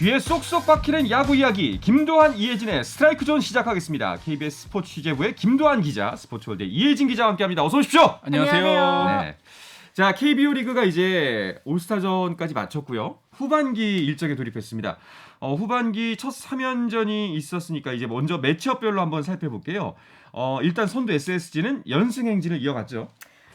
귀에 쏙쏙 박히는 야구 이야기 김도한 이혜진의 스트라이크 존 시작하겠습니다. KBS 스포츠 취재부의 김도한 기자, 스포츠월드 이혜진 기자와 함께합니다. 어서 오십시오. 안녕하세요. 네. 자, KBO 리그가 이제 올스타전까지 마쳤고요. 후반기 일정에 돌입했습니다. 후반기 첫 3연전이 있었으니까 이제 먼저 매치업별로 한번 살펴볼게요. 일단 선두 SSG는 연승 행진을 이어갔죠.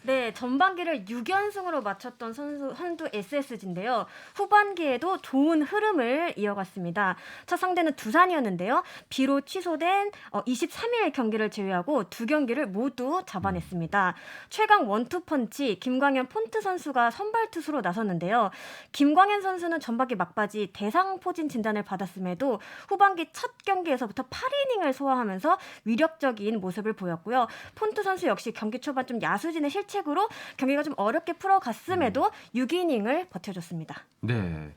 네, 전반기를 6연승으로 마쳤던 선두 SSG인데요. 후반기에도 좋은 흐름을 이어갔습니다. 첫 상대는 두산이었는데요. 비록 취소된 23일 경기를 제외하고 두 경기를 모두 잡아냈습니다. 최강 원투펀치 김광현 폰트 선수가 선발 투수로 나섰는데요. 김광현 선수는 전반기 막바지 대상포진 진단을 받았음에도 후반기 첫 경기에서부터 8이닝을 소화하면서 위력적인 모습을 보였고요. 폰트 선수 역시 경기 초반 좀 야수진의 실책으로 경기가 좀 어렵게 풀어갔음에도 6이닝을 버텨줬습니다. 네,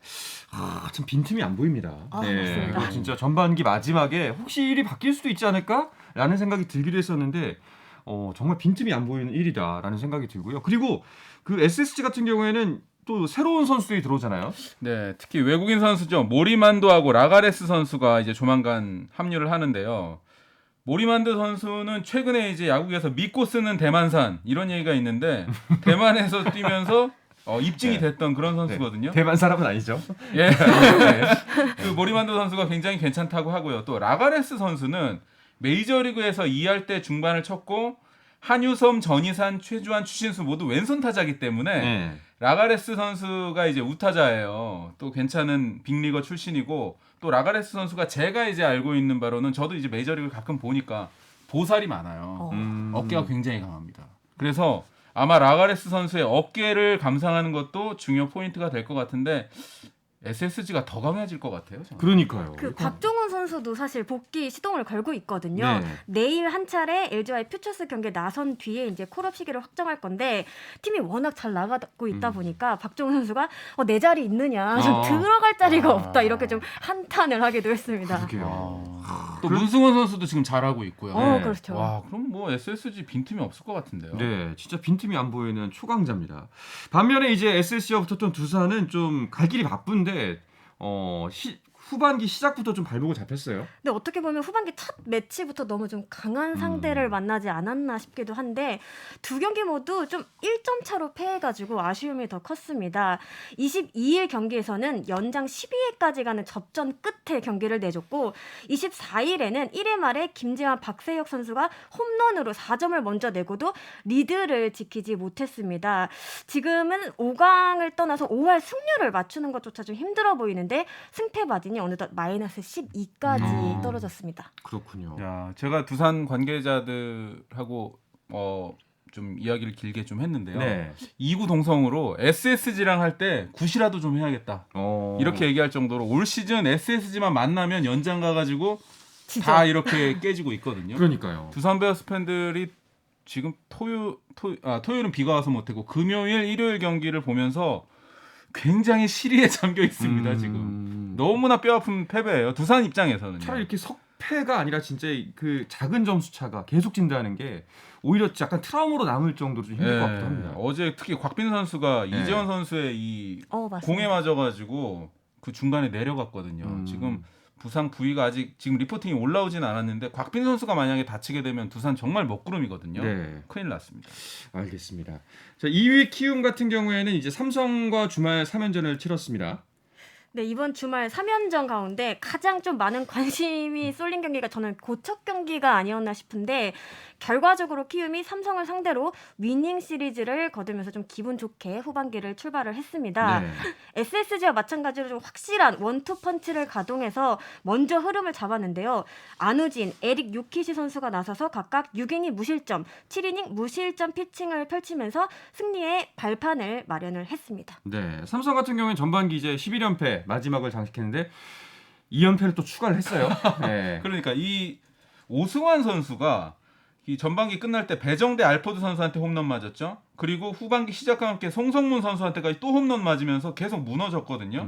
참 빈틈이 안 보입니다. 네, 맞습니다. 진짜 전반기 마지막에 혹시 일이 바뀔 수도 있지 않을까라는 생각이 들기도 했었는데 정말 빈틈이 안 보이는 일이다라는 생각이 들고요. 그리고 그 SSG 같은 경우에는 또 새로운 선수들이 들어오잖아요. 네, 특히 외국인 선수죠. 모리만도하고 라가레스 선수가 이제 조만간 합류를 하는데요. 모리만도 선수는 최근에 이제 야구에서 믿고 쓰는 대만산 이런 얘기가 있는데 대만에서 뛰면서 입증이 됐던 그런 선수거든요. 네, 대만 사람은 아니죠. 예. 네. 그 모리만도 선수가 굉장히 괜찮다고 하고요. 또 라가레스 선수는 메이저리그에서 2할 때 중반을 쳤고 한유섬, 전희산, 최주환, 추신수 모두 왼손 타자이기 때문에 라가레스 선수가 이제 우타자예요. 또 괜찮은 빅리거 출신이고 또 라가레스 선수가 제가 이제 알고 있는 바로는 저도 이제 메이저리그를 가끔 보니까 보살이 많아요. 어깨가 굉장히 강합니다. 그래서 아마 라가레스 선수의 어깨를 감상하는 것도 중요 포인트가 될 것 같은데 SSG가 더 강해질 것 같아요. 저는. 그러니까요. 그 박종훈 선수도 사실 복귀 시동을 걸고 있거든요. 네. 내일 한 차례 LG와의 퓨처스 경기에 나선 뒤에 이제 콜업 시기를 확정할 건데 팀이 워낙 잘 나가고 있다 보니까 박종훈 선수가 내 자리 있느냐, 좀 들어갈 자리가 없다 이렇게 좀 한탄을 하기도 했습니다. 그러게요. 또 문승원 선수도 지금 잘하고 있고요. 네. 그렇죠. 와, 그럼 뭐 SSG 빈틈이 없을 것 같은데요. 네, 진짜 빈틈이 안 보이는 초강자입니다. 반면에 이제 SSG와 붙었던 두산은 좀 갈 길이 바쁜데 후반기 시작부터 좀 발목을 잡혔어요. 근데 어떻게 보면 후반기 첫 매치부터 너무 좀 강한 상대를 만나지 않았나 싶기도 한데 두 경기 모두 좀 1점 차로 패해가지고 아쉬움이 더 컸습니다. 22일 경기에서는 연장 12회까지 가는 접전 끝에 경기를 내줬고 24일에는 1회 말에 김재환, 박세혁 선수가 홈런으로 4점을 먼저 내고도 리드를 지키지 못했습니다. 지금은 5강을 떠나서 5할 승률을 맞추는 것조차 좀 힘들어 보이는데 승패 마진이 어느덧 마이너스 12까지 떨어졌습니다. 그렇군요. 야, 제가 두산 관계자들하고 좀 이야기를 길게 좀 했는데요. 네. 2구 동성으로 SSG랑 할 때 굿이라도 좀 해야겠다. 이렇게 얘기할 정도로 올 시즌 SSG만 만나면 연장 가가지고 진짜. 다 이렇게 깨지고 있거든요. 그러니까요. 두산 베어스 팬들이 지금 토요일은 비가 와서 못했고 금요일, 일요일 경기를 보면서 굉장히 시리에 잠겨 있습니다. 지금 너무나 뼈아픈 패배예요. 두산 입장에서는 차라리 이렇게 석패가 아니라 진짜 그 작은 점수 차가 계속 진다는 게 오히려 약간 트라우마로 남을 정도로 좀 힘들 것 같기도 합니다. 어제 특히 곽빈 선수가 네. 이재원 선수의 이 맞습니다. 공에 맞아가지고 그 중간에 내려갔거든요. 지금 부상 부위가 아직 지금 리포팅이 올라오진 않았는데 곽빈 선수가 만약에 다치게 되면 두산 정말 먹구름이거든요. 네. 큰일 났습니다. 알겠습니다. 자, 2위 키움 같은 경우에는 이제 삼성과 주말 3연전을 치렀습니다. 네, 이번 주말 3연전 가운데 가장 좀 많은 관심이 쏠린 경기가 저는 고척 경기가 아니었나 싶은데 결과적으로 키움이 삼성을 상대로 위닝 시리즈를 거두면서 좀 기분 좋게 후반기를 출발을 했습니다. 네. SSG와 마찬가지로 좀 확실한 원투 펀치를 가동해서 먼저 흐름을 잡았는데요. 안우진, 에릭 요키시 선수가 나서서 각각 6이닝 무실점, 7이닝 무실점 피칭을 펼치면서 승리의 발판을 마련을 했습니다. 네. 삼성 같은 경우에는 전반기 이제 11연패 마지막을 장식했는데 2연패를 또 추가를 했어요. 네. 그러니까 이 오승환 선수가 이 전반기 끝날 때 배정대 알포드 선수한테 홈런 맞았죠. 그리고 후반기 시작과 함께 송성문 선수한테까지 또 홈런 맞으면서 계속 무너졌거든요.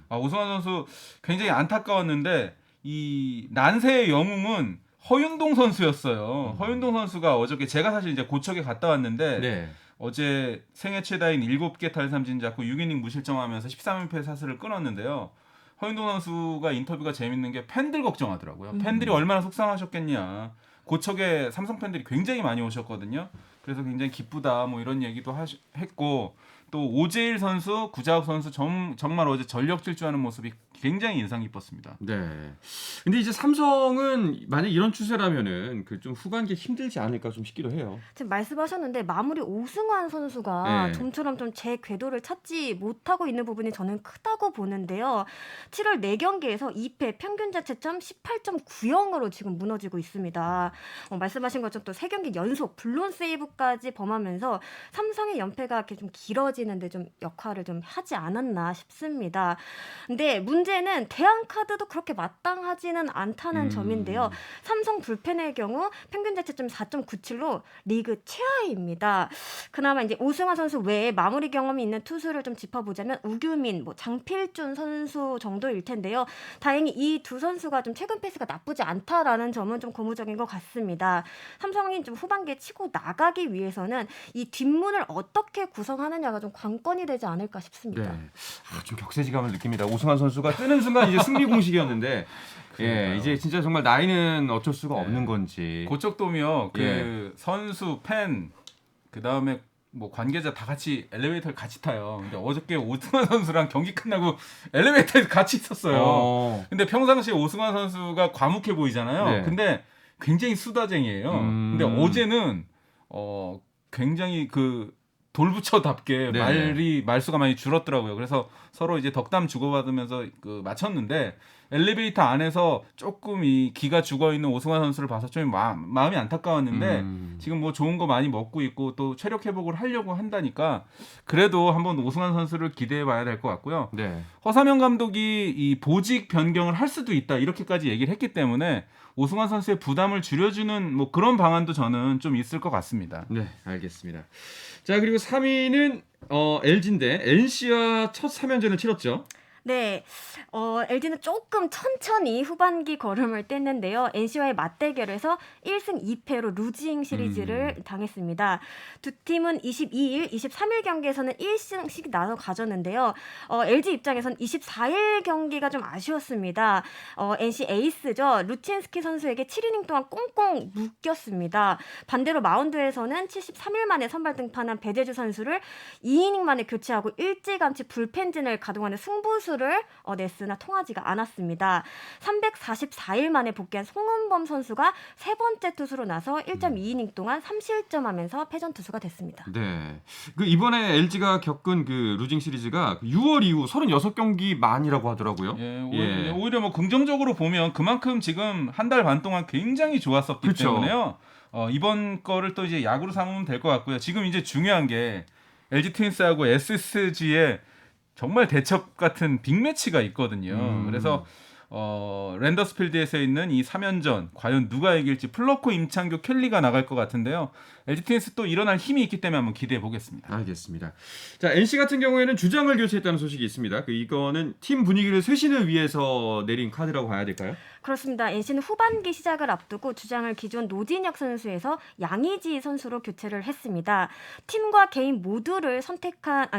오승환 선수 굉장히 안타까웠는데 이 난세의 영웅은 허윤동 선수였어요. 허윤동 선수가 어저께 제가 사실 이제 고척에 갔다 왔는데 네. 어제 생애 최다인 7개 탈삼진 잡고 6이닝 무실점하면서 13연패 사슬을 끊었는데요. 허윤동 선수가 인터뷰가 재밌는 게 팬들 걱정하더라고요. 팬들이 음. 얼마나 속상하셨겠냐. 고척에 삼성 팬들이 굉장히 많이 오셨거든요. 그래서 굉장히 기쁘다 뭐 이런 얘기도 했고 또 오재일 선수, 구자욱 선수 정말 어제 전력 질주하는 모습이 굉장히 인상 깊었습니다. 네. 근데 이제 삼성은 만약 이런 추세라면은 그 좀 후반기 힘들지 않을까 좀 싶기도 해요. 지금 말씀하셨는데 마무리 오승환 선수가 네. 좀처럼 좀 제 궤도를 찾지 못하고 있는 부분이 저는 크다고 보는데요. 7월 4경기에서 2패 평균 자책점 18.90으로 지금 무너지고 있습니다. 말씀하신 것처럼 또 3경기 연속 블론 세이브까지 범하면서 삼성의 연패가 이렇게 좀 길어지는데 좀 역할을 좀 하지 않았나 싶습니다. 근데 문제는 대한카드도 그렇게 마땅하지는 않다는 점인데요. 삼성 불펜의 경우 평균 자책점 4.97로 리그 최하입니다. 그나마 이제 오승환 선수 외에 마무리 경험이 있는 투수를 좀 짚어보자면 우규민, 뭐 장필준 선수 정도일 텐데요. 다행히 이 두 선수가 좀 최근 페이스가 나쁘지 않다라는 점은 좀 고무적인 것 같습니다. 삼성이 좀 후반기에 치고 나가기 위해서는 이 뒷문을 어떻게 구성하느냐가 좀 관건이 되지 않을까 싶습니다. 네. 좀 격세지감을 느낍니다. 오승환 선수가 뜨는 순간 이제 승리 공식이었는데 예, 이제 진짜 정말 나이는 어쩔 수가 없는 건지. 고척돔이요. 그 예. 선수, 팬, 그 다음에 뭐 관계자 다 같이 엘리베이터를 같이 타요. 근데 어저께 오승환 선수랑 경기 끝나고 엘리베이터에 같이 있었어요. 근데 평상시에 오승환 선수가 과묵해 보이잖아요. 네. 근데 굉장히 수다쟁이에요. 근데 어제는 굉장히 그 돌부처답게 네. 말수가 많이 줄었더라고요. 그래서 서로 이제 덕담 주고받으면서 그 마쳤는데 엘리베이터 안에서 조금 이 기가 죽어 있는 오승환 선수를 봐서 좀 마음이 안타까웠는데 지금 뭐 좋은 거 많이 먹고 있고 또 체력 회복을 하려고 한다니까 그래도 한번 오승환 선수를 기대해 봐야 될 것 같고요. 네. 허삼영 감독이 이 보직 변경을 할 수도 있다 이렇게까지 얘기를 했기 때문에 오승환 선수의 부담을 줄여주는 뭐 그런 방안도 저는 좀 있을 것 같습니다. 네, 알겠습니다. 자, 그리고 3위는 LG인데 NC와 첫 3연전을 치렀죠. 네, LG는 조금 천천히 후반기 걸음을 뗐는데요. NC와의 맞대결에서 1승 2패로 루징 시리즈를 당했습니다. 두 팀은 22일, 23일 경기에서는 1승씩 나눠 가졌는데요. LG 입장에선 24일 경기가 좀 아쉬웠습니다. NC 에이스죠. 루친스키 선수에게 7이닝 동안 꽁꽁 묶였습니다. 반대로 마운드에서는 73일 만에 선발 등판한 배재주 선수를 2이닝 만에 교체하고 일찌감치 불펜진을 가동하는 승부수를 냈으나 통하지가 않았습니다. 344일 만에 복귀한 송은범 선수가 세 번째 투수로 나서 1.2이닝 동안 3실점하면서 패전 투수가 됐습니다. 네. 그 이번에 LG가 겪은 그 루징 시리즈가 6월 이후 36경기 만이라고 하더라고요. 예, 오히려 뭐 긍정적으로 보면 그만큼 지금 한 달 반 동안 굉장히 좋았었기 그쵸. 때문에요. 이번 거를 또 이제 야구로 삼으면 될 것 같고요. 지금 이제 중요한 게 LG 트윈스하고 SSG의 정말 대첩 같은 빅매치가 있거든요. 그래서 랜더스 필드에서 있는 이 3연전 과연 누가 이길지 플러코, 임창규, 켈리가 나갈 것 같은데요. LG 트윈스 또 일어날 힘이 있기 때문에 한번 기대해 보겠습니다. 알겠습니다. 자, NC 같은 경우에는 주장을 교체했다는 소식이 있습니다. 이거는 팀 분위기를 쇄신을 위해서 내린 카드라고 봐야 될까요? 그렇습니다. NC는 후반기 시작을 앞두고 주장을 기존 노진혁 선수에서 양의지 선수로 교체를 했습니다. 팀과 개인 모두를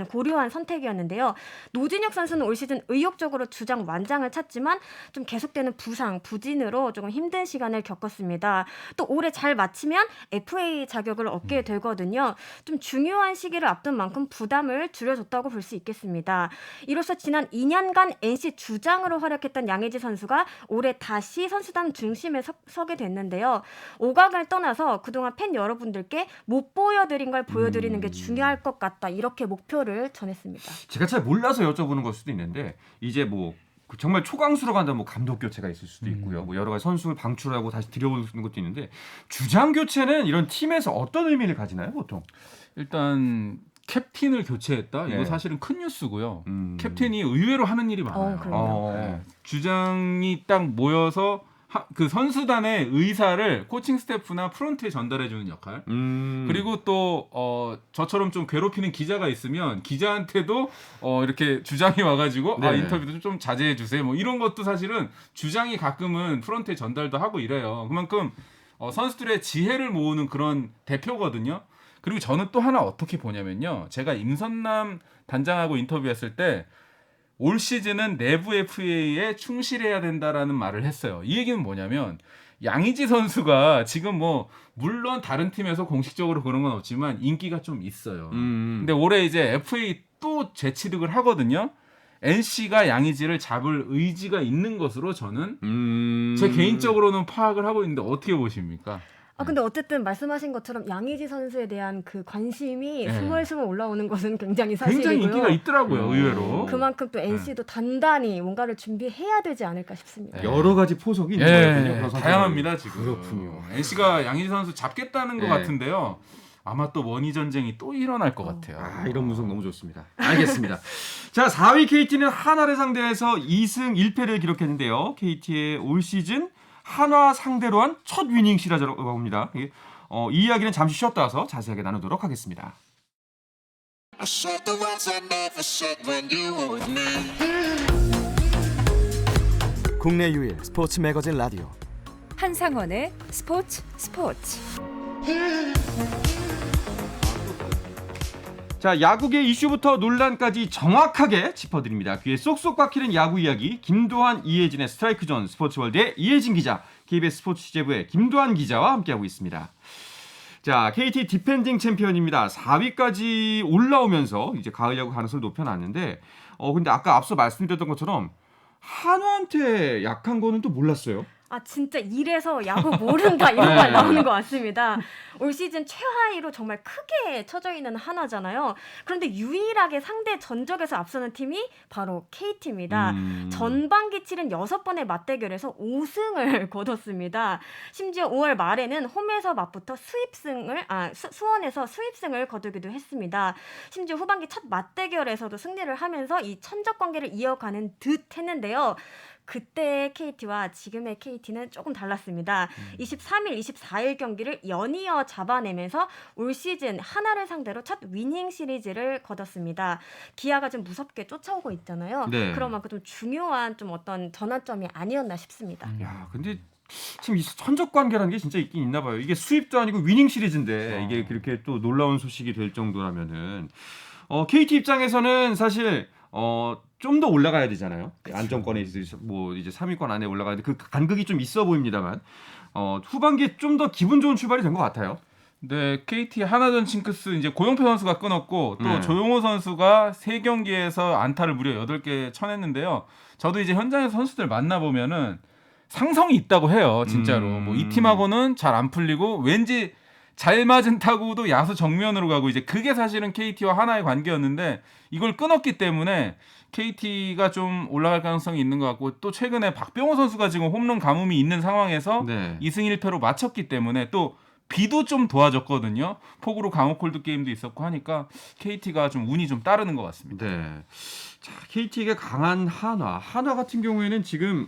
고려한 선택이었는데요. 노진혁 선수는 올 시즌 의욕적으로 주장 완장을 찾지만 좀 계속되는 부진으로 조금 힘든 시간을 겪었습니다. 또 올해 잘 마치면 FA 자격을 얻게 되거든요. 좀 중요한 시기를 앞둔 만큼 부담을 줄여줬다고 볼 수 있겠습니다. 이로써 지난 2년간 NC 주장으로 활약했던 양의지 선수가 올해 다시 선수단 중심에 서게 됐는데요. 오각을 떠나서 그동안 팬 여러분들께 못 보여드린 걸 보여드리는 게 중요할 것 같다. 이렇게 목표를 전했습니다. 제가 잘 몰라서 여쭤보는 걸 수도 있는데 이제 뭐 정말 초강수로 간다면 뭐 감독 교체가 있을 수도 있고요. 뭐 여러 가지 선수를 방출하고 다시 들여오는 것도 있는데 주장 교체는 이런 팀에서 어떤 의미를 가지나요, 보통? 일단 캡틴을 교체했다. 이거 네. 사실은 큰 뉴스고요. 캡틴이 의외로 하는 일이 많아요. 그럼요. 네. 주장이 딱 모여서 그 선수단의 의사를 코칭 스태프나 프런트에 전달해주는 역할. 그리고 또 저처럼 좀 괴롭히는 기자가 있으면 기자한테도 이렇게 주장이 와가지고 네. 인터뷰도 좀 자제해 주세요. 뭐 이런 것도 사실은 주장이 가끔은 프런트에 전달도 하고 이래요. 그만큼 선수들의 지혜를 모으는 그런 대표거든요. 그리고 저는 또 하나 어떻게 보냐면요. 제가 임선남 단장하고 인터뷰했을 때 올 시즌은 내부 FA에 충실해야 된다라는 말을 했어요. 이 얘기는 뭐냐면 양의지 선수가 지금 뭐 물론 다른 팀에서 공식적으로 그런 건 없지만 인기가 좀 있어요. 근데 올해 이제 FA 또 재취득을 하거든요. NC가 양의지를 잡을 의지가 있는 것으로 저는 제 개인적으로는 파악을 하고 있는데 어떻게 보십니까? 근데 어쨌든 말씀하신 것처럼 양의지 선수에 대한 그 관심이 네. 스멀스멀 올라오는 것은 굉장히 사실이고요. 굉장히 인기가 있더라고요. 의외로. 그만큼 또 NC도 단단히 뭔가를 준비해야 되지 않을까 싶습니다. 네. 여러 가지 포석이 있는 예, 거군요. 그런 선수들은. 다양합니다 지금. 그렇군요. NC가 양의지 선수 잡겠다는 것 네. 같은데요. 아마 또 원희 전쟁이 또 일어날 것 같아요. 이런 분석 너무 좋습니다. 알겠습니다. 자, 4위 KT는 한화를 상대해서 2승 1패를 기록했는데요. KT의 올 시즌 한화 상대로 한 첫 위닝 시리즈라고 봅니다. 이 이야기는 잠시 쉬었다 와서 자세하게 나누도록 하겠습니다. I said the words I never said when you were with me. 국내 유일 스포츠 매거진 라디오 한상원의 스포츠. 자, 야구계 이슈부터 논란까지 정확하게 짚어드립니다. 귀에 쏙쏙 박히는 야구 이야기, 김도한, 이혜진의 스트라이크 존, 스포츠월드의 이혜진 기자, KBS 스포츠 취재부의 김도한 기자와 함께하고 있습니다. 자, KT 디펜딩 챔피언입니다. 4위까지 올라오면서 이제 가을 야구 가능성을 높여놨는데, 근데 아까 앞서 말씀드렸던 것처럼 한화한테 약한 거는 또 몰랐어요. 진짜 이래서 야구 모른다 이런 말 나오는 것 같습니다. 올 시즌 최하위로 정말 크게 처져 있는 한화잖아요. 그런데 유일하게 상대 전적에서 앞서는 팀이 바로 KT입니다. 전반기 치른 6번의 맞대결에서 5승을 거뒀습니다. 심지어 5월 말에는 홈에서 맞붙어 수원에서 수입승을 거두기도 했습니다. 심지어 후반기 첫 맞대결에서도 승리를 하면서 이 천적 관계를 이어가는 듯 했는데요. 그때의 KT와 지금의 KT는 조금 달랐습니다. 23일, 24일 경기를 연이어 잡아내면서 올 시즌 하나를 상대로 첫 위닝 시리즈를 거뒀습니다. 기아가 좀 무섭게 쫓아오고 있잖아요. 네. 그런 만큼 좀 중요한 좀 어떤 전환점이 아니었나 싶습니다. 야, 근데 참 이 천적 관계라는 게 진짜 있긴 있나 봐요. 이게 수입도 아니고 위닝 시리즈인데 이게 그렇게 또 놀라운 소식이 될 정도라면은 KT 입장에서는 사실 좀 더 올라가야 되잖아요. 그쵸. 안정권에 있어서 뭐 이제 3위권 안에 올라가야 돼. 그 간극이 좀 있어 보입니다만 후반기에 좀 더 기분 좋은 출발이 된 것 같아요. 네, KT 하나전 징크스 이제 고영표 선수가 끊었고 또 네. 조용호 선수가 3경기에서 안타를 무려 8개 쳐냈는데요. 저도 이제 현장에서 선수들 만나보면은 상성이 있다고 해요. 진짜로. 뭐 이 팀하고는 잘 안 풀리고 왠지 잘 맞은 타구도 야수 정면으로 가고 이제 그게 사실은 KT와 하나의 관계였는데 이걸 끊었기 때문에 KT가 좀 올라갈 가능성이 있는 것 같고 또 최근에 박병호 선수가 지금 홈런 가뭄이 있는 상황에서 네. 2승 1패로 마쳤기 때문에 또 비도 좀 도와줬거든요. 폭우로 강호 콜드 게임도 있었고 하니까 KT가 좀 운이 좀 따르는 것 같습니다. 네. 자, KT가 강한 한화 같은 경우에는 지금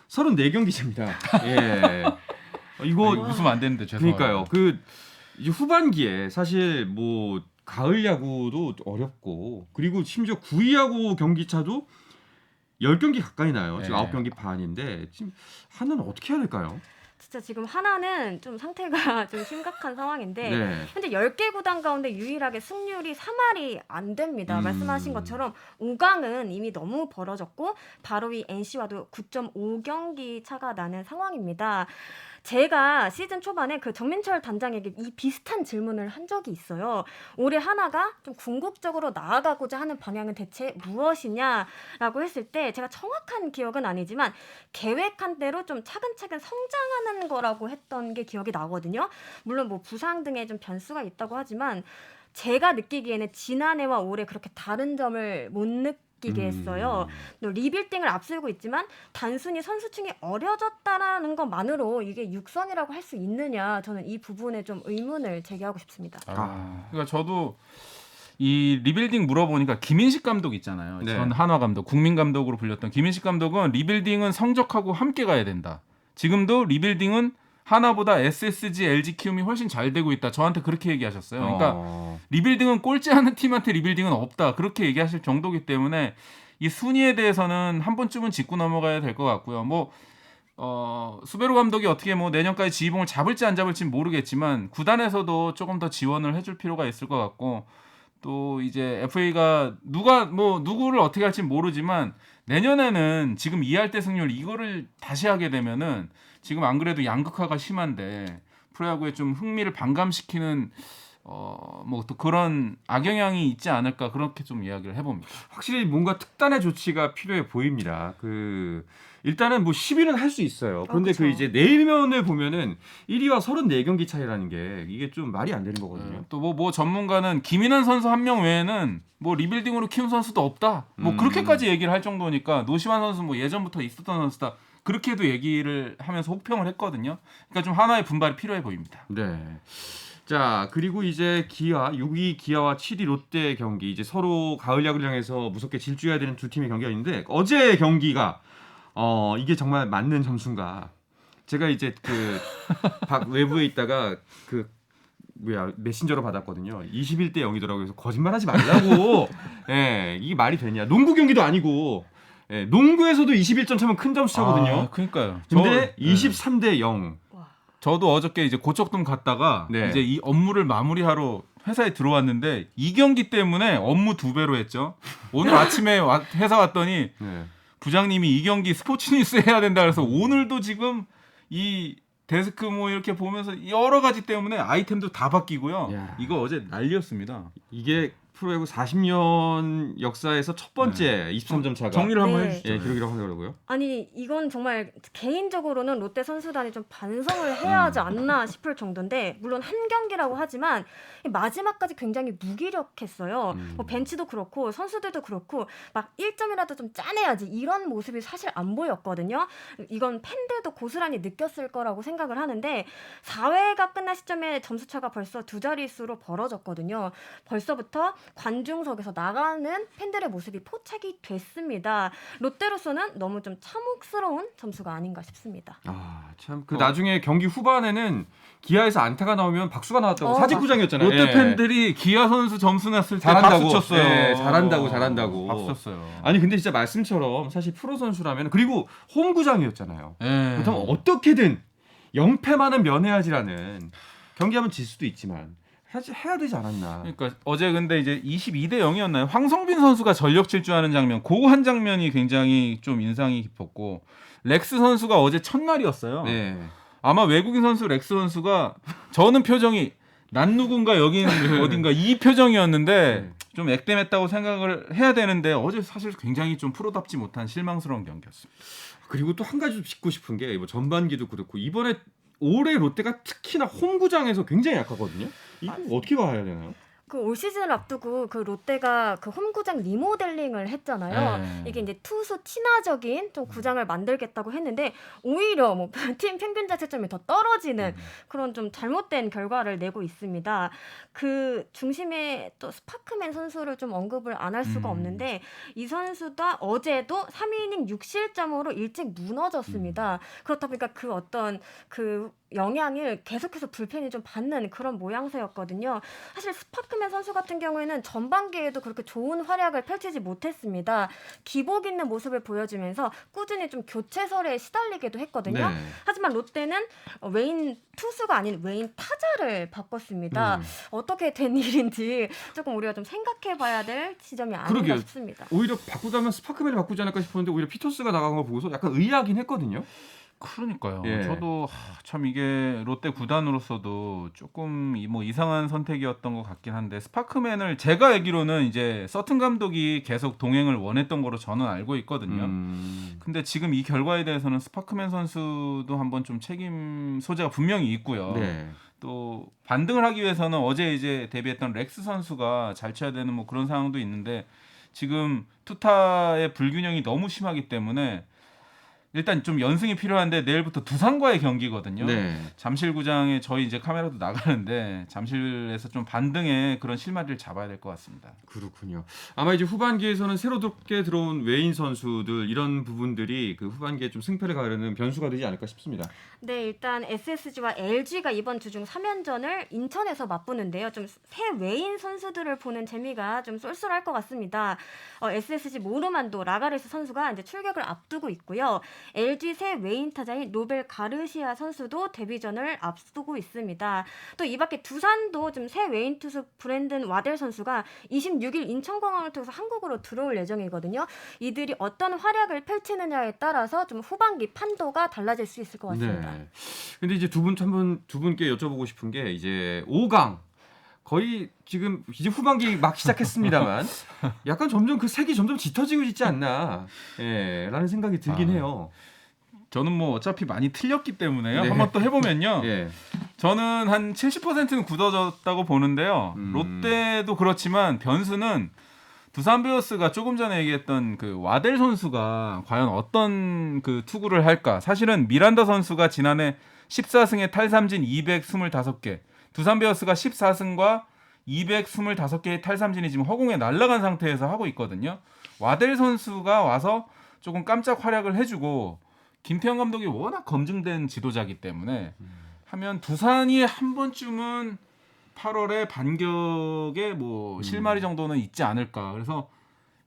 34경기째입니다. 예. 이거 웃으면 안 되는데 죄송해요. 그러니까요. 이제 후반기에 사실 뭐 가을 야구도 어렵고 그리고 심지어 9위하고 경기 차도 10경기 가까이 나요. 지금 네. 9경기 반인데 지금 한화는 어떻게 해야 될까요? 진짜 지금 하나는 좀 상태가 좀 심각한 상황인데 네. 현재 10개 구단 가운데 유일하게 승률이 3할이 안 됩니다. 말씀하신 것처럼 5강은 이미 너무 벌어졌고 바로 위 NC와도 9.5경기 차가 나는 상황입니다. 제가 시즌 초반에 그 정민철 단장에게 이 비슷한 질문을 한 적이 있어요. 올해 하나가 좀 궁극적으로 나아가고자 하는 방향은 대체 무엇이냐라고 했을 때 제가 정확한 기억은 아니지만 계획한 대로 좀 차근차근 성장하는 거라고 했던 게 기억이 나거든요. 물론 뭐 부상 등의 좀 변수가 있다고 하지만 제가 느끼기에는 지난해와 올해 그렇게 다른 점을 못 느끼게 했어요. 또 리빌딩을 앞세우고 있지만 단순히 선수층이 어려졌다라는 것만으로 이게 육성이라고 할 수 있느냐, 저는 이 부분에 좀 의문을 제기하고 싶습니다. 그러니까 저도 이 리빌딩 물어보니까 김인식 감독 있잖아요. 네. 전 한화 감독, 국민 감독으로 불렸던 김인식 감독은 리빌딩은 성적하고 함께 가야 된다. 지금도 리빌딩은 하나보다 SSG, LG 키움이 훨씬 잘 되고 있다. 저한테 그렇게 얘기하셨어요. 그러니까 리빌딩은 꼴찌하는 팀한테 리빌딩은 없다. 그렇게 얘기하실 정도이기 때문에 이 순위에 대해서는 한 번쯤은 짚고 넘어가야 될 것 같고요. 뭐 수베로 감독이 어떻게 뭐 내년까지 지휘봉을 잡을지 안 잡을지 모르겠지만 구단에서도 조금 더 지원을 해줄 필요가 있을 것 같고 또 이제 FA가 누구를 어떻게 할지 모르지만 내년에는 지금 2할 때 승률 이거를 다시 하게 되면은 지금 안 그래도 양극화가 심한데 프로야구에 좀 흥미를 반감시키는 뭐 또 그런 악영향이 있지 않을까 그렇게 좀 이야기를 해봅니다. 확실히 뭔가 특단의 조치가 필요해 보입니다. 일단은 뭐 10위는 할 수 있어요. 그런데 그쵸. 이제 내면을 보면은 1위와 34경기 차이라는 게 이게 좀 말이 안 되는 거거든요. 또 뭐 전문가는 김인환 선수 한 명 외에는 뭐 리빌딩으로 키운 선수도 없다. 뭐 그렇게까지 얘기를 할 정도니까 노시환 선수 뭐 예전부터 있었던 선수다. 그렇게도 얘기를 하면서 혹평을 했거든요. 그러니까 좀 하나의 분발이 필요해 보입니다. 네. 자, 그리고 이제 6위 기아와 7위 롯데 경기 이제 서로 가을 야구를 향해서 무섭게 질주해야 되는 두 팀의 경기가 있는데 어제 경기가 이게 정말 맞는 점수인가? 제가 이제 외부에 있다가 메신저로 받았거든요. 21대 0이더라고요. 그래서 거짓말하지 말라고. 예, 이게 말이 되냐? 농구 경기도 아니고. 예, 농구에서도 21점 차면 큰 점수 차거든요. 그러니까요. 근데 23대 0. 저도 어저께 이제 고척돔 갔다가 네. 이제 이 업무를 마무리하러 회사에 들어왔는데 이 경기 때문에 업무 2배로 했죠. 오늘 아침에 회사 왔더니 네. 부장님이 이 경기 스포츠뉴스 해야 된다 그래서 오늘도 지금 이 데스크 뭐 이렇게 보면서 여러 가지 때문에 아이템도 다 바뀌고요. 야. 이거 어제 난리였습니다. 이게 프로야구 40년 역사에서 첫 번째 23점 차가 정리를 한번 네. 해주시죠. 예, 기록이라고 하더라고요. 아니 이건 정말 개인적으로는 롯데 선수단이 좀 반성을 해야 하지 않나 싶을 정도인데 물론 한 경기라고 하지만 마지막까지 굉장히 무기력했어요. 뭐 벤치도 그렇고 선수들도 그렇고 막 1점이라도 좀 짜내야지 이런 모습이 사실 안 보였거든요. 이건 팬들도 고스란히 느꼈을 거라고 생각을 하는데 4회가 끝난 시점에 점수차가 벌써 두 자릿수로 벌어졌거든요. 벌써부터 관중석에서 나가는 팬들의 모습이 포착이 됐습니다. 롯데로서는 너무 좀 참혹스러운 점수가 아닌가 싶습니다. 아, 참. 나중에 경기 후반에는 기아에서 안타가 나오면 박수가 나왔다고 어, 사직구장이었잖아요. 롯데 예. 팬들이 기아 선수 점수 났을 때 잘한다고. 박수 쳤어요. 예, 잘한다고. 박수 쳤어요. 아니 근데 진짜 말씀처럼 사실 프로 선수라면 그리고 홈구장이었잖아요. 예. 그렇다면 어떻게든 영패만은 면해야지라는 경기하면 질 수도 있지만 해야 되지 않았나. 그러니까 어제 근데 이제 22대 0이었나요? 황성빈 선수가 전력 질주하는 장면, 그 한 장면이 굉장히 좀 인상이 깊었고 렉스 선수가 어제 첫날이었어요. 네. 아마 외국인 선수 렉스 선수가 저는 표정이 난 누군가 여긴 어딘가 이 표정이었는데 좀 액땜했다고 생각을 해야 되는데 어제 사실 굉장히 좀 프로답지 못한 실망스러운 경기였습니다. 그리고 또 한 가지 좀 짚고 싶은 게 뭐 전반기도 그렇고 이번에 올해 롯데가 특히나 홈구장에서 굉장히 약하거든요. 이거 어떻게 봐야 되나요? 올 시즌을 앞두고 롯데가 홈구장 리모델링을 했잖아요. 네. 이게 이제 투수 친화적인 좀 구장을 만들겠다고 했는데 오히려 팀 평균 자책점이 더 떨어지는 그런 좀 잘못된 결과를 내고 있습니다. 그 중심에 또 스파크맨 선수를 좀 언급을 안 할 수가 없는데 이 선수도 어제도 3이닝 6실점으로 일찍 무너졌습니다. 그렇다 보니까 그 어떤 영향을 계속해서 불펜이 좀 받는 그런 모양새였거든요. 사실 스파크맨 선수 같은 경우에는 전반기에도 그렇게 좋은 활약을 펼치지 못했습니다. 기복 있는 모습을 보여주면서 꾸준히 좀 교체설에 시달리기도 했거든요. 네. 하지만 롯데는 외인 투수가 아닌 외인 타자를 바꿨습니다. 어떻게 된 일인지 조금 우리가 좀 생각해봐야 될 지점이 아닌가 그러게요. 싶습니다. 오히려 바꾸자면 스파크맨을 바꾸지 않을까 싶었는데 오히려 피터스가 나간 거 보고서 약간 의아하긴 했거든요. 그러니까요. 예. 저도 참 이게 롯데 구단으로서도 조금 뭐 이상한 선택이었던 것 같긴 한데 스파크맨을 제가 알기로는 이제 서튼 감독이 계속 동행을 원했던 거로 저는 알고 있거든요. 근데 지금 이 결과에 대해서는 스파크맨 선수도 한번 좀 책임 소재가 분명히 있고요. 네. 또 반등을 하기 위해서는 어제 이제 데뷔했던 렉스 선수가 잘 쳐야 되는 뭐 그런 상황도 있는데 지금 투타의 불균형이 너무 심하기 때문에 일단 좀 연승이 필요한데 내일부터 두산과의 경기거든요. 네. 잠실구장에 저희 이제 카메라도 나가는데 잠실에서 좀 반등의 그런 실마리를 잡아야 될 것 같습니다. 그렇군요. 아마 이제 후반기에서는 새롭게 들어온 외인 선수들 이런 부분들이 후반기에 좀 승패를 가르는 변수가 되지 않을까 싶습니다. 네, 일단 SSG와 LG가 이번 주중 3연전을 인천에서 맞붙는데요. 좀 새 외인 선수들을 보는 재미가 좀 쏠쏠할 것 같습니다. SSG 모르만도 라가레스 선수가 이제 출격을 앞두고 있고요. LG 새 메인 타자인 로벨 가르시아 선수도 데뷔전을 앞두고 있습니다. 또 이 밖에 두산도 지금 새 메인 투수 브랜든 와델 선수가 26일 인천공항을 통해서 한국으로 들어올 예정이거든요. 이들이 어떤 활약을 펼치느냐에 따라서 좀 후반기 판도가 달라질 수 있을 것 같습니다. 네. 근데 이제 두 분께 여쭤보고 싶은 게 이제 5강 거의 지금 이제 후반기 막 시작했습니다만 약간 점점 그 색이 점점 짙어지고 있지 않나 라는 생각이 들긴 해요. 저는 뭐 어차피 많이 틀렸기 때문에요. 네. 한번 또 해보면요. 예. 저는 한 70%는 굳어졌다고 보는데요. 롯데도 그렇지만 변수는 두산 베어스가 조금 전에 얘기했던 그 와델 선수가 과연 어떤 그 투구를 할까. 사실은 미란다 선수가 지난해 14승에 탈삼진 225개, 두산 베어스가 14승과 225개의 탈삼진이 지금 허공에 날아간 상태에서 하고 있거든요. 와델 선수가 와서 조금 깜짝 활약을 해주고 김태형 감독이 워낙 검증된 지도자이기 때문에 하면 두산이 한 번쯤은 8월에 반격에 뭐 실마리 정도는 있지 않을까. 그래서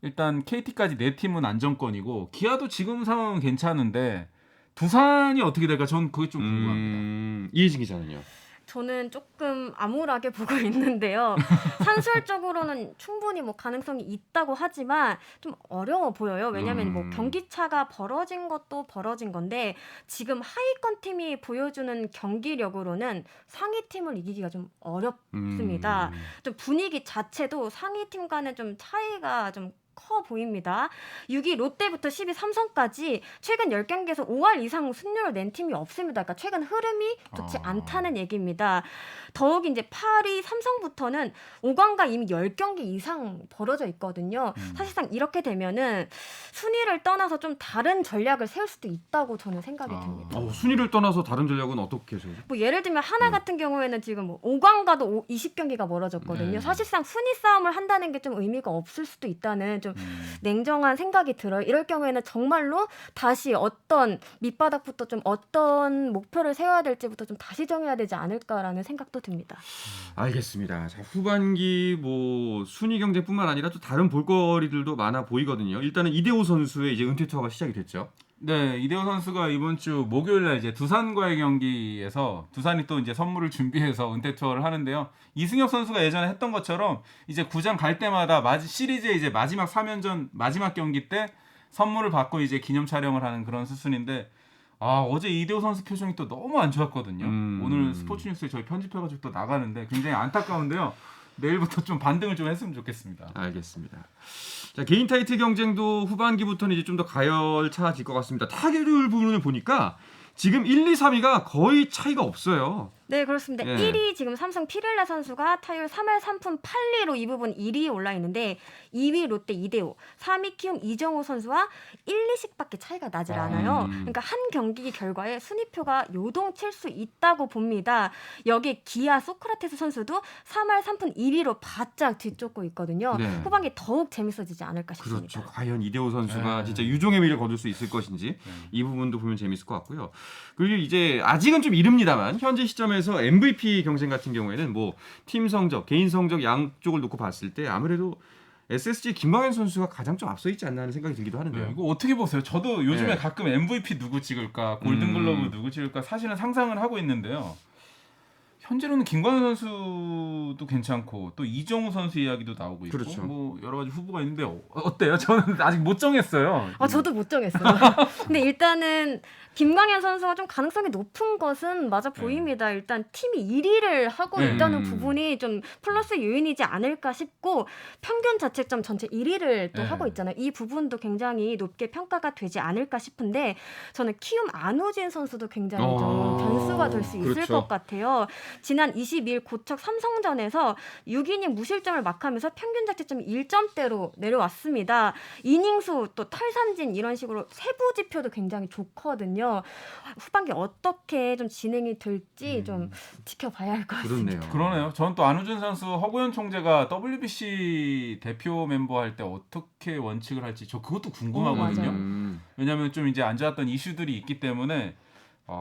일단 KT까지 네 팀은 안정권이고 기아도 지금 상황은 괜찮은데 두산이 어떻게 될까? 전 그게 좀 궁금합니다. 이혜진 기자는요? 저는 조금 암울하게 보고 있는데요. 산술적으로는 충분히 뭐 가능성이 있다고 하지만 좀 어려워 보여요. 왜냐하면 뭐 경기차가 벌어진 것도 벌어진 건데 지금 하위권 팀이 보여주는 경기력으로는 상위 팀을 이기기가 좀 어렵습니다. 좀 분위기 자체도 상위 팀 간의 좀 차이가 좀 커 보입니다. 6위 롯데부터 10위 삼성까지 최근 10경기에서 5할 이상 승률을 낸 팀이 없습니다. 그러니까 최근 흐름이 좋지 않다는 얘기입니다. 더욱 이제 8위 삼성부터는 5강과 이미 10경기 이상 벌어져 있거든요. 사실상 이렇게 되면은 순위를 떠나서 좀 다른 전략을 세울 수도 있다고 저는 생각이 듭니다. 순위를 떠나서 다른 전략은 어떻게 세우죠? 뭐 예를 들면 하나 같은 경우에는 지금 뭐 5강과도 20경기가 멀어졌거든요. 네. 사실상 순위 싸움을 한다는 게 좀 의미가 없을 수도 있다는 좀 냉정한 생각이 들어요. 이럴 경우에는 정말로 다시 어떤 밑바닥부터 좀 어떤 목표를 세워야 될지부터 좀 다시 정해야 되지 않을까라는 생각도 듭니다. 알겠습니다. 자, 후반기 뭐 순위 경쟁뿐만 아니라 또 다른 볼거리들도 많아 보이거든요. 일단은 이대호 선수의 이제 은퇴 투어가 시작이 됐죠. 네, 이대호 선수가 이번 주 목요일날 이제 두산과의 경기에서 두산이 또 이제 선물을 준비해서 은퇴 투어를 하는데요. 이승엽 선수가 예전에 했던 것처럼 이제 구장 갈 때마다 시리즈의 이제 마지막 3연전 마지막 경기 때 선물을 받고 이제 기념 촬영을 하는 그런 수순인데 어제 이대호 선수 표정이 또 너무 안 좋았거든요. 오늘 스포츠뉴스에 저희 편집해가지고 또 나가는데 굉장히 안타까운데요. 내일부터 좀 반등을 좀 했으면 좋겠습니다. 알겠습니다. 자, 개인 타이틀 경쟁도 후반기부터는 이제 좀 더 가열차질 것 같습니다. 타율 부분을 보니까 지금 1, 2, 3위가 거의 차이가 없어요. 네, 그렇습니다. 예. 1위 지금 삼성 피렐라 선수가 타율 3할 3푼 8리로 이 부분 1위에 올라 있는데 2위 롯데 이대호, 3위 키움 이정우 선수와 1, 2씩밖에 차이가 나질 않아요. 그러니까 한 경기 결과에 순위표가 요동칠 수 있다고 봅니다. 여기에 기아 소크라테스 선수도 3할 3푼 1위로 바짝 뒤쫓고 있거든요. 네. 후반기 더욱 재밌어지지 않을까 싶습니다. 그렇죠. 과연 이대호 선수가 네. 진짜 유종의 미를 거둘 수 있을 것인지 이 부분도 보면 재밌을 것 같고요. 그리고 이제 아직은 좀 이릅니다만 현재 시점에서 MVP 경쟁 같은 경우에는 뭐 팀 성적, 개인 성적 양쪽을 놓고 봤을 때 아무래도 SSG 김광현 선수가 가장 좀 앞서 있지 않나 하는 생각이 들기도 하는데요. 이거 어떻게 보세요? 저도 요즘에 네. 가끔 MVP 누구 찍을까, 골든글러브 누구 찍을까 사실은 상상을 하고 있는데요. 현재로는 김광현 선수도 괜찮고 또 이정우 선수 이야기도 나오고 있고 그렇죠. 뭐 여러 가지 후보가 있는데 어때요? 저는 아직 못 정했어요. 저도 못 정했어요. 근데 일단은 김광현 선수가 좀 가능성이 높은 것은 맞아 보입니다. 일단 팀이 1위를 하고 네. 있다는 부분이 좀 플러스 요인이지 않을까 싶고 평균 자책점 전체 1위를 또 네. 하고 있잖아요. 이 부분도 굉장히 높게 평가가 되지 않을까 싶은데 저는 키움 안우진 선수도 굉장히 좀 변수가 될 수 있을 그렇죠. 것 같아요. 지난 22일 고척 삼성전에서 6이닝 무실점을 막하면서 평균 자책점이 1점대로 내려왔습니다. 이닝수 또 탈삼진 이런 식으로 세부 지표도 굉장히 좋거든요. 후반기 어떻게 좀 진행이 될지 좀 지켜봐야 할 것 같습니다. 그렇네요. 그러네요. 저는 또 안우준 선수 허구현 총재가 WBC 대표 멤버 할 때 어떻게 원칙을 할지 저 그것도 궁금하거든요. 맞아요. 왜냐하면 좀 이제 안 좋았던 이슈들이 있기 때문에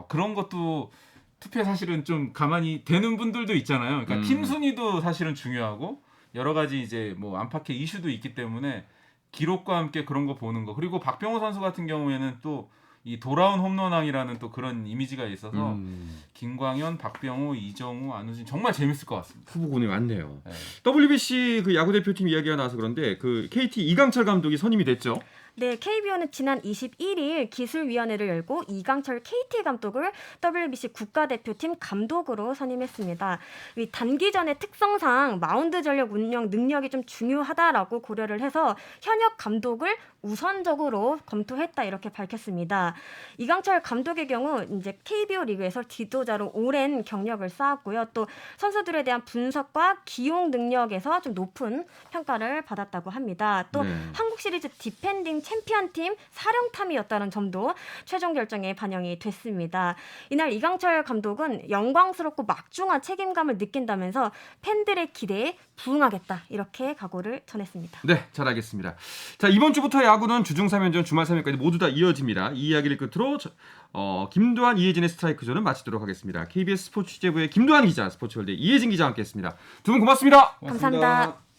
그런 것도 투표에 사실은 좀 가만히 되는 분들도 있잖아요. 그러니까 팀 순위도 사실은 중요하고 여러 가지 이제 뭐 안팎의 이슈도 있기 때문에 기록과 함께 그런 거 보는 거. 그리고 박병호 선수 같은 경우에는 또 이 돌아온 홈런왕이라는 또 그런 이미지가 있어서 음. 김광현, 박병호, 이정우, 안우진 정말 재밌을 것 같습니다. 후보군이 많네요. 네. WBC 그 야구 대표팀 이야기가 나와서 그런데 그 KT 이강철 감독이 선임이 됐죠. 네, KBO는 지난 21일 기술위원회를 열고 이강철 KT 감독을 WBC 국가대표팀 감독으로 선임했습니다. 이 단기전의 특성상 마운드 전력 운영 능력이 좀 중요하다라고 고려를 해서 현역 감독을 우선적으로 검토했다 이렇게 밝혔습니다. 이강철 감독의 경우 이제 KBO 리그에서 지도자로 오랜 경력을 쌓았고요. 또 선수들에 대한 분석과 기용 능력에서 좀 높은 평가를 받았다고 합니다. 또 네. 한국 시리즈 디펜딩 챔피언팀 사령탑이었다는 점도 최종 결정에 반영이 됐습니다. 이날 이강철 감독은 영광스럽고 막중한 책임감을 느낀다면서 팬들의 기대에 부응하겠다 이렇게 각오를 전했습니다. 네, 잘 알겠습니다. 자, 이번 주부터 야구는 주중 3연전, 주말 3연까지 모두 다 이어집니다. 이 이야기를 끝으로 김도한, 이혜진의 스트라이크존은 마치도록 하겠습니다. KBS 스포츠 취재부의 김도한 기자, 스포츠월드 이혜진 기자와 함께했습니다. 두 분 고맙습니다. 감사합니다.